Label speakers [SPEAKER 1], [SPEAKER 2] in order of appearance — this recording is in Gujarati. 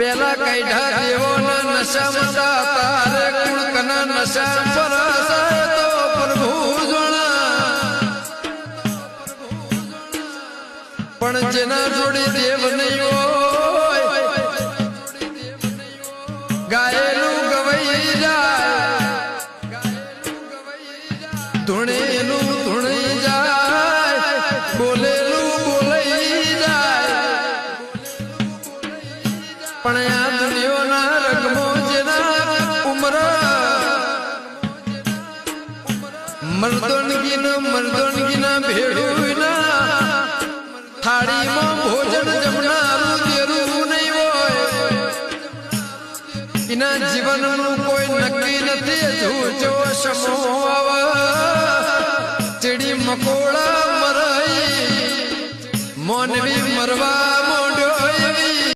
[SPEAKER 1] પેલા કઈઢા દેવોના નશામાં તારે કુણકના નશા પર તો પ્રભુ જોણા પણ જેના જોડે દેવ નહીં હોય ગાયેલું ગવાઈ જાય ધૂણેલું ધૂણી જાય બોલેલું બોલાઈ જાય પણ આ દુનિયાના રગમો જેના ઉમર મર્દોનગીના ભેડુના થાળીમાં ભોજન જમનારું દેરું નહીં હોય એના જીવનનું